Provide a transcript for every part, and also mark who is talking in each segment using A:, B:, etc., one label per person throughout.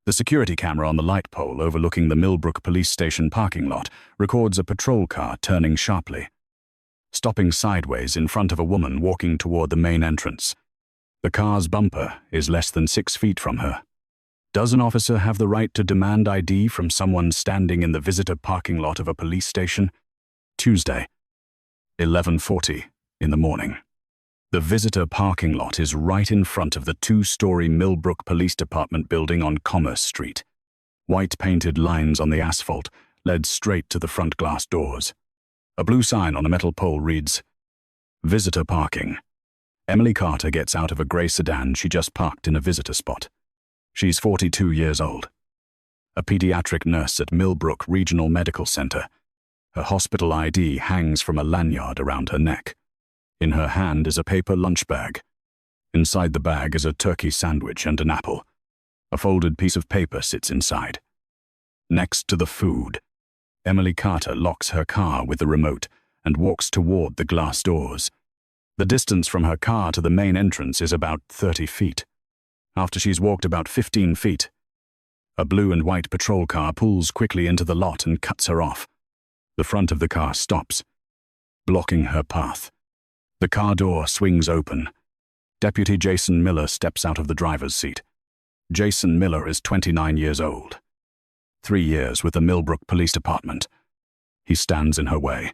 A: The security camera on the light pole overlooking the Millbrook Police Station parking lot records a patrol car turning sharply, stopping sideways in front of a woman walking toward the main entrance. The car's bumper is less than 6 feet from her. Does an officer have the right to demand ID from someone standing in the visitor parking lot of a police station? Tuesday, 11:40 in the morning. The visitor parking lot is right in front of the 2-story Millbrook Police Department building on Commerce Street. White painted lines on the asphalt led straight to the front glass doors. A blue sign on a metal pole reads, "Visitor Parking." Emily Carter gets out of a grey sedan she just parked in a visitor spot. She's 42 years old. A pediatric nurse at Millbrook Regional Medical Center. Her hospital ID hangs from a lanyard around her neck. In her hand is a paper lunch bag. Inside the bag is a turkey sandwich and an apple. A folded piece of paper sits inside. Next to the food, Emily Carter locks her car with the remote and walks toward the glass doors. The distance from her car to the main entrance is about 30 feet. After she's walked about 15 feet, a blue and white patrol car pulls quickly into the lot and cuts her off. The front of the car stops, blocking her path. The car door swings open. Deputy Jason Miller steps out of the driver's seat. Jason Miller is 29 years old. 3 years with the Millbrook Police Department. He stands in her way,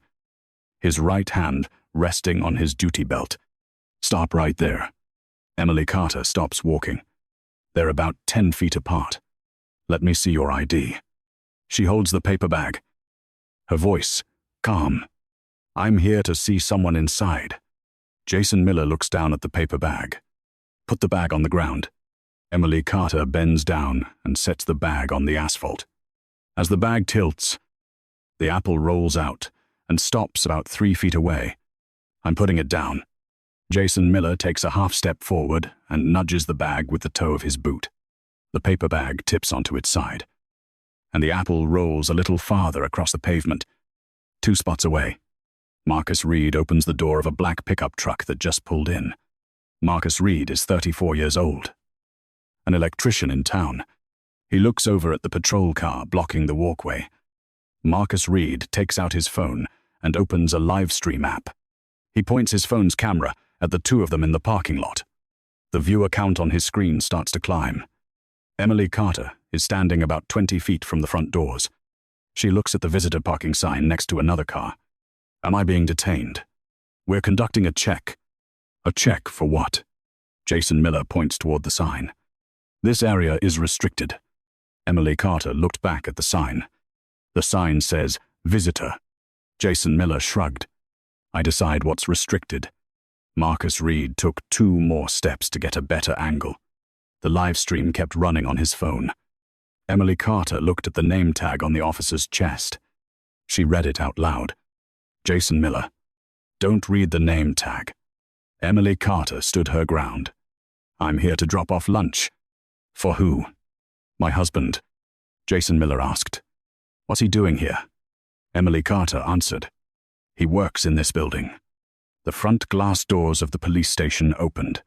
A: his right hand resting on his duty belt. "Stop right there." Emily Carter stops walking. They're about 10 feet apart. "Let me see your ID." She holds the paper bag. Her voice calm. "I'm here to see someone inside." Jason Miller looks down at the paper bag. "Put the bag on the ground." Emily Carter bends down and sets the bag on the asphalt. As the bag tilts, the apple rolls out and stops about 3 feet away. "I'm putting it down." Jason Miller takes a half step forward and nudges the bag with the toe of his boot. The paper bag tips onto its side, and the apple rolls a little farther across the pavement. 2 spots away, Marcus Reed opens the door of a black pickup truck that just pulled in. Marcus Reed is 34 years old, an electrician in town. He looks over at the patrol car blocking the walkway. Marcus Reed takes out his phone and opens a livestream app. He points his phone's camera at the 2 of them in the parking lot. The viewer count on his screen starts to climb. Emily Carter is standing about 20 feet from the front doors. She looks at the visitor parking sign next to another car. "Am I being detained?" "We're conducting a check." "A check for what?" Jason Miller points toward the sign. "This area is restricted." Emily Carter looked back at the sign. The sign says, "Visitor." Jason Miller shrugged. "I decide what's restricted." Marcus Reed took 2 more steps to get a better angle. The live stream kept running on his phone. Emily Carter looked at the name tag on the officer's chest. She read it out loud. "Jason Miller. Don't read the name tag." Emily Carter stood her ground. "I'm here to drop off lunch." "For who?" "My husband." Jason Miller asked. "What's he doing here?" Emily Carter answered. "He works in this building." The front glass doors of the police station opened.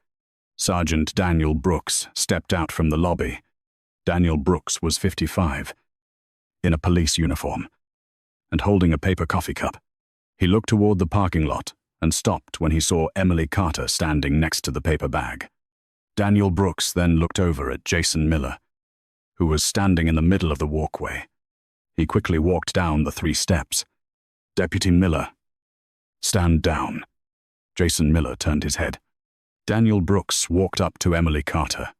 A: Sergeant Daniel Brooks stepped out from the lobby. Daniel Brooks was 55, in a police uniform, and holding a paper coffee cup. He looked toward the parking lot and stopped when he saw Emily Carter standing next to the paper bag. Daniel Brooks then looked over at Jason Miller, who was standing in the middle of the walkway. He quickly walked down the 3 steps. "Deputy Miller, stand down." Jason Miller turned his head. Daniel Brooks walked up to Emily Carter,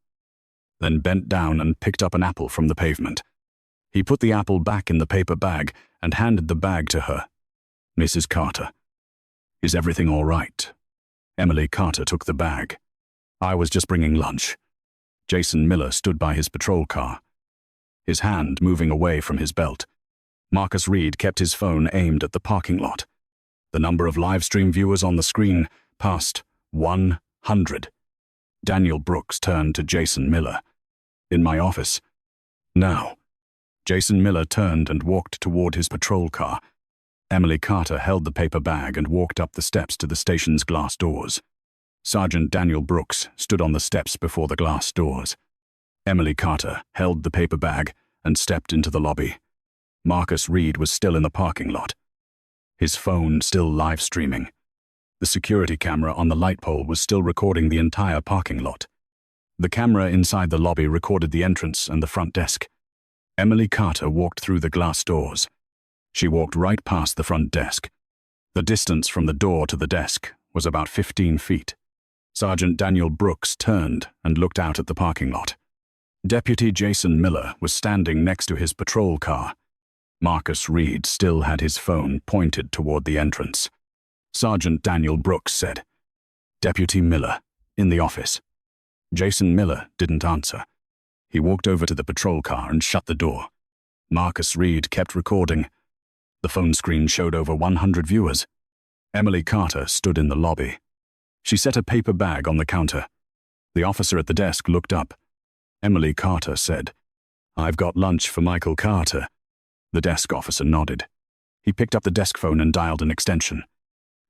A: then bent down and picked up an apple from the pavement. He put the apple back in the paper bag and handed the bag to her. "Mrs. Carter, is everything all right?" Emily Carter took the bag. "I was just bringing lunch." Jason Miller stood by his patrol car, his hand moving away from his belt. Marcus Reed kept his phone aimed at the parking lot. The number of live stream viewers on the screen passed 100. Daniel Brooks turned to Jason Miller. "In my office." "Now." Jason Miller turned and walked toward his patrol car. Emily Carter held the paper bag and walked up the steps to the station's glass doors. Sergeant Daniel Brooks stood on the steps before the glass doors. Emily Carter held the paper bag and stepped into the lobby. Marcus Reed was still in the parking lot, his phone still live streaming. The security camera on the light pole was still recording the entire parking lot. The camera inside the lobby recorded the entrance and the front desk. Emily Carter walked through the glass doors. She walked right past the front desk. The distance from the door to the desk was about 15 feet. Sergeant Daniel Brooks turned and looked out at the parking lot. Deputy Jason Miller was standing next to his patrol car. Marcus Reed still had his phone pointed toward the entrance. Sergeant Daniel Brooks said, "Deputy Miller, in the office." Jason Miller didn't answer. He walked over to the patrol car and shut the door. Marcus Reed kept recording. The phone screen showed over 100 viewers. Emily Carter stood in the lobby. She set a paper bag on the counter. The officer at the desk looked up. Emily Carter said, "I've got lunch for Michael Carter." The desk officer nodded. He picked up the desk phone and dialed an extension.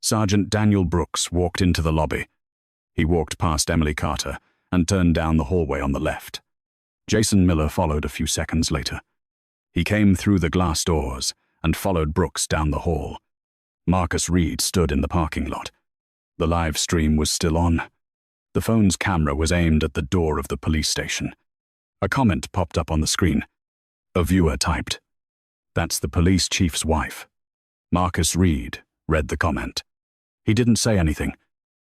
A: Sergeant Daniel Brooks walked into the lobby. He walked past Emily Carter and turned down the hallway on the left. Jason Miller followed a few seconds later. He came through the glass doors and followed Brooks down the hall. Marcus Reed stood in the parking lot. The live stream was still on. The phone's camera was aimed at the door of the police station. A comment popped up on the screen. A viewer typed, "That's the police chief's wife." Marcus Reed read the comment. He didn't say anything.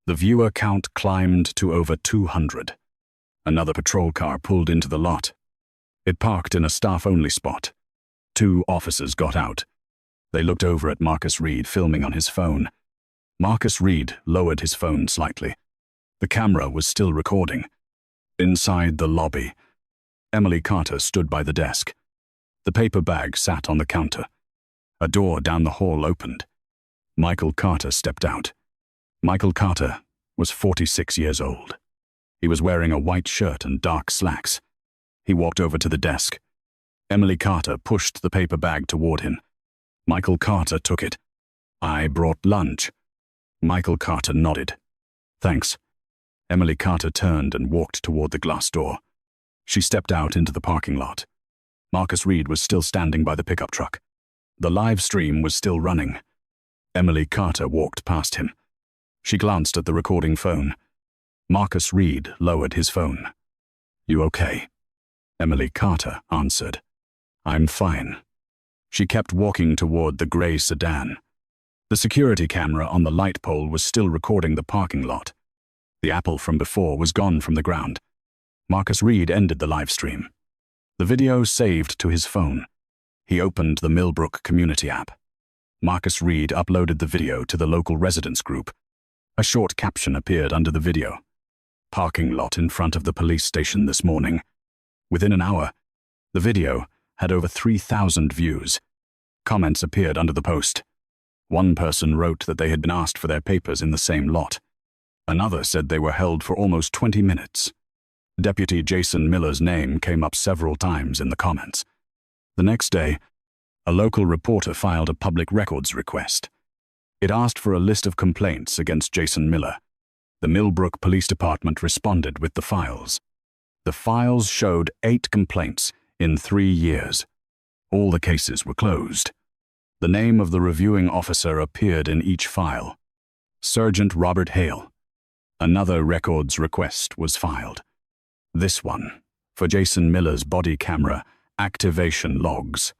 A: The viewer count climbed to over 200. Another patrol car pulled into the lot. It parked in a staff-only spot. 2 officers got out. They looked over at Marcus Reed filming on his phone. Marcus Reed lowered his phone slightly. The camera was still recording. Inside the lobby, Emily Carter stood by the desk. The paper bag sat on the counter. A door down the hall opened. Michael Carter stepped out. Michael Carter was 46 years old. He was wearing a white shirt and dark slacks. He walked over to the desk. Emily Carter pushed the paper bag toward him. Michael Carter took it. "I brought lunch." Michael Carter nodded. "Thanks." Emily Carter turned and walked toward the glass door. She stepped out into the parking lot. Marcus Reed was still standing by the pickup truck. The live stream was still running. Emily Carter walked past him. She glanced at the recording phone. Marcus Reed lowered his phone. "You okay?" Emily Carter answered, "I'm fine." She kept walking toward the gray sedan. The security camera on the light pole was still recording the parking lot. The apple from before was gone from the ground. Marcus Reed ended the live stream. The video saved to his phone. He opened the Millbrook community app. Marcus Reed uploaded the video to the local residents group. A short caption appeared under the video. "Parking lot in front of the police station this morning." Within an hour, the video had over 3,000 views. Comments appeared under the post. One person wrote that they had been asked for their papers in the same lot. Another said they were held for almost 20 minutes. Deputy Jason Miller's name came up several times in the comments. The next day, a local reporter filed a public records request. It asked for a list of complaints against Jason Miller. The Millbrook Police Department responded with the files. The files showed 8 complaints in 3 years. All the cases were closed. The name of the reviewing officer appeared in each file. Sergeant Robert Hale. Another records request was filed. This one, for Jason Miller's body camera activation logs.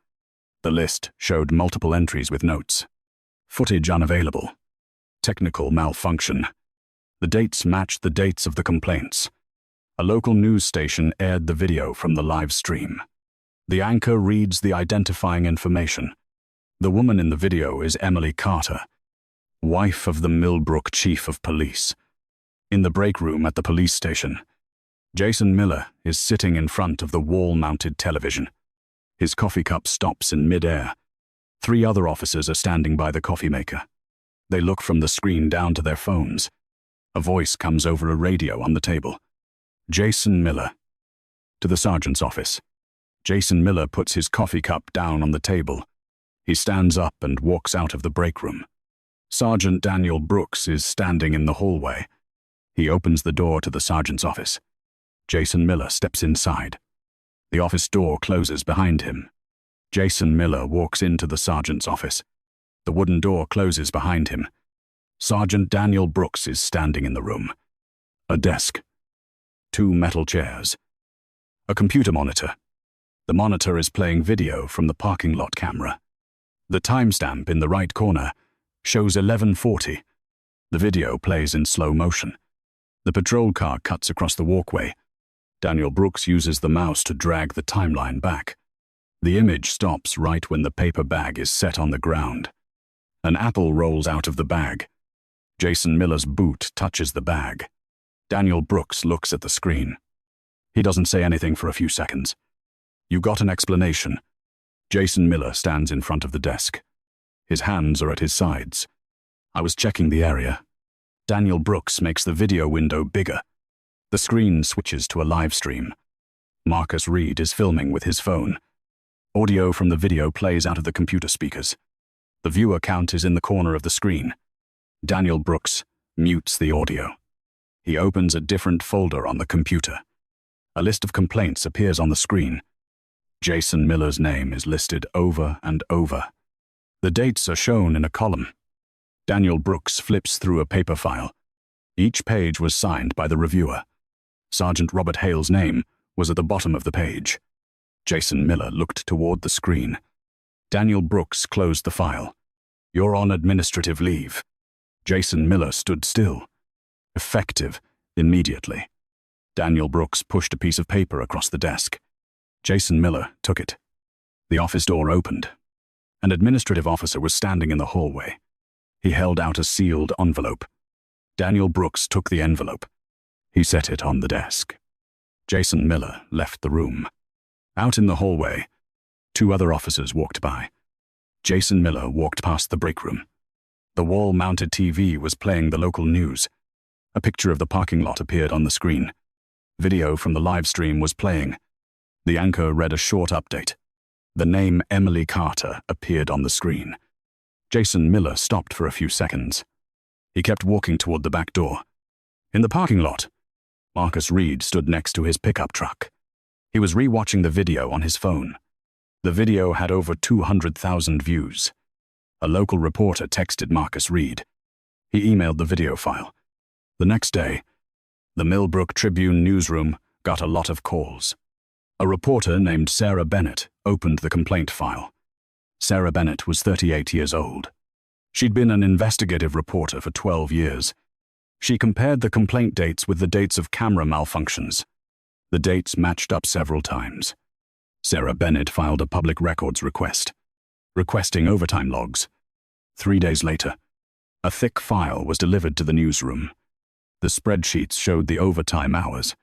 A: The list showed multiple entries with notes. Footage unavailable. Technical malfunction. The dates matched the dates of the complaints. A local news station aired the video from the live stream. The anchor reads the identifying information. The woman in the video is Emily Carter, wife of the Millbrook Chief of Police. In the break room at the police station, Jason Miller is sitting in front of the wall-mounted television. His coffee cup stops in mid-air. 3 other officers are standing by the coffee maker. They look from the screen down to their phones. A voice comes over a radio on the table. "Jason Miller." To the sergeant's office. Jason Miller puts his coffee cup down on the table. He stands up and walks out of the break room. Sergeant Daniel Brooks is standing in the hallway. He opens the door to the sergeant's office. Jason Miller steps inside. The office door closes behind him. Jason Miller walks into the sergeant's office. The wooden door closes behind him. Sergeant Daniel Brooks is standing in the room. A desk. 2 metal chairs. A computer monitor. The monitor is playing video from the parking lot camera. The timestamp in the right corner shows 11:40. The video plays in slow motion. The patrol car cuts across the walkway. Daniel Brooks uses the mouse to drag the timeline back. The image stops right when the paper bag is set on the ground. An apple rolls out of the bag. Jason Miller's boot touches the bag. Daniel Brooks looks at the screen. He doesn't say anything for a few seconds. "You got an explanation?" Jason Miller stands in front of the desk. His hands are at his sides. "I was checking the area." Daniel Brooks makes the video window bigger. The screen switches to a live stream. Marcus Reed is filming with his phone. Audio from the video plays out of the computer speakers. The viewer count is in the corner of the screen. Daniel Brooks mutes the audio. He opens a different folder on the computer. A list of complaints appears on the screen. Jason Miller's name is listed over and over. The dates are shown in a column. Daniel Brooks flips through a paper file. Each page was signed by the reviewer. Sergeant Robert Hale's name was at the bottom of the page. Jason Miller looked toward the screen. Daniel Brooks closed the file. "You're on administrative leave." Jason Miller stood still. Effective immediately. Daniel Brooks pushed a piece of paper across the desk. Jason Miller took it. The office door opened. An administrative officer was standing in the hallway. He held out a sealed envelope. Daniel Brooks took the envelope. He set it on the desk. Jason Miller left the room. Out in the hallway, 2 other officers walked by. Jason Miller walked past the break room. The wall-mounted TV was playing the local news. A picture of the parking lot appeared on the screen. Video from the live stream was playing. The anchor read a short update. The name Emily Carter appeared on the screen. Jason Miller stopped for a few seconds. He kept walking toward the back door. In the parking lot, Marcus Reed stood next to his pickup truck. He was re-watching the video on his phone. The video had over 200,000 views. A local reporter texted Marcus Reed. He emailed the video file. The next day, the Millbrook Tribune newsroom got a lot of calls. A reporter named Sarah Bennett opened the complaint file. Sarah Bennett was 38 years old. She'd been an investigative reporter for 12 years. She compared the complaint dates with the dates of camera malfunctions. The dates matched up several times. Sarah Bennett filed a public records request, requesting overtime logs. 3 days later, a thick file was delivered to the newsroom. The spreadsheets showed the overtime hours.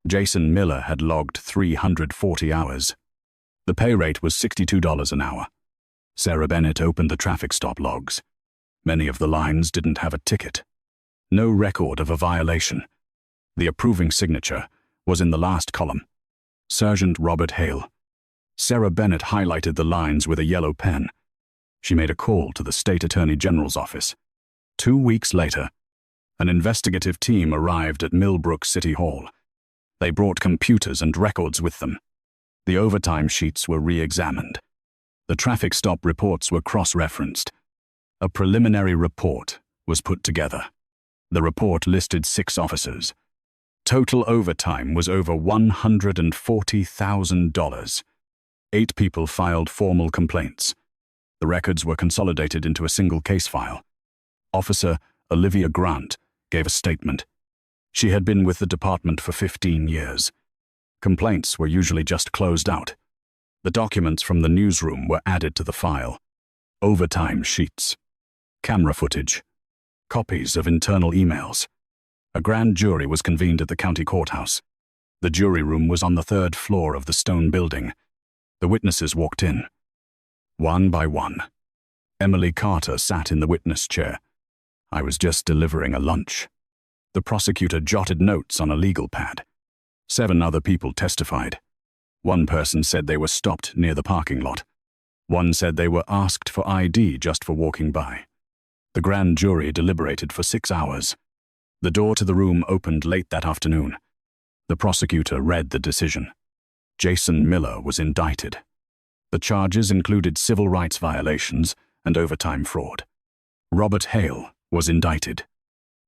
A: Jason Miller had logged 340 hours. The pay rate was $62 an hour. Sarah Bennett opened the traffic stop logs. Many of the lines didn't have a ticket. No record of a violation. The approving signature was in the last column. Sergeant Robert Hale. Sarah Bennett highlighted the lines with a yellow pen. She made a call to the State Attorney General's office. 2 weeks later, an investigative team arrived at Millbrook City Hall. They brought computers and records with them. The overtime sheets were re-examined. The traffic stop reports were cross-referenced. A preliminary report was put together. The report listed 6 officers. Total overtime was over $140,000. 8 people filed formal complaints. The records were consolidated into a single case file. Officer Olivia Grant gave a statement. She had been with the department for 15 years. Complaints were usually just closed out. The documents from the newsroom were added to the file. Overtime sheets, camera footage, copies of internal emails. A grand jury was convened at the county courthouse. The jury room was on the 3rd floor of the stone building. The witnesses walked in. One by one. Emily Carter sat in the witness chair. I was just delivering a lunch. The prosecutor jotted notes on a legal pad. 7 other people testified. One person said they were stopped near the parking lot. One said they were asked for ID just for walking by. The grand jury deliberated for 6 hours. The door to the room opened late that afternoon. The prosecutor read the decision. Jason Miller was indicted. The charges included civil rights violations and overtime fraud. Robert Hale was indicted.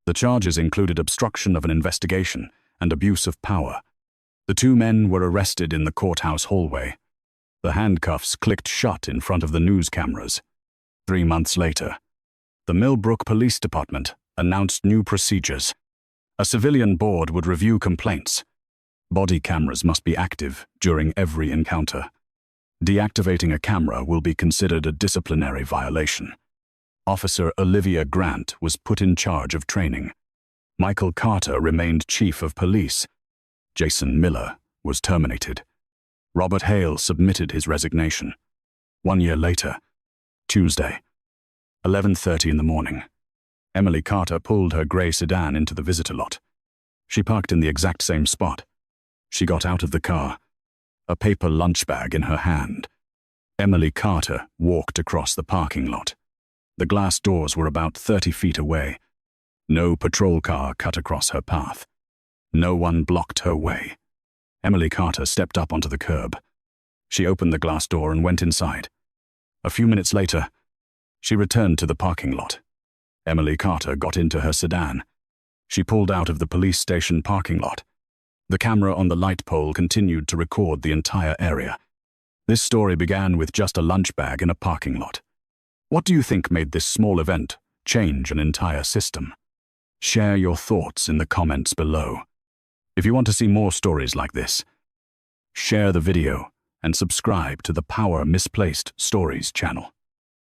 A: The charges included obstruction of an investigation and abuse of power. The two men were arrested in the courthouse hallway. The handcuffs clicked shut in front of the news cameras. 3 months later, the Millbrook Police Department announced new procedures. A civilian board would review complaints. Body cameras must be active during every encounter. Deactivating a camera will be considered a disciplinary violation. Officer Olivia Grant was put in charge of training. Michael Carter remained chief of police. Jason Miller was terminated. Robert Hale submitted his resignation. 1 year later, Tuesday, 11:30 in the morning, Emily Carter pulled her gray sedan into the visitor lot. She parked in the exact same spot. She got out of the car, a paper lunch bag in her hand. Emily Carter walked across the parking lot. The glass doors were about 30 feet away. No patrol car cut across her path. No one blocked her way. Emily Carter stepped up onto the curb. She opened the glass door and went inside. A few minutes later, she returned to the parking lot. Emily Carter got into her sedan. She pulled out of the police station parking lot. The camera on the light pole continued to record the entire area. This story began with just a lunch bag in a parking lot. What do you think made this small event change an entire system? Share your thoughts in the comments below. If you want to see more stories like this, share the video and subscribe to the Power Misplaced Stories channel.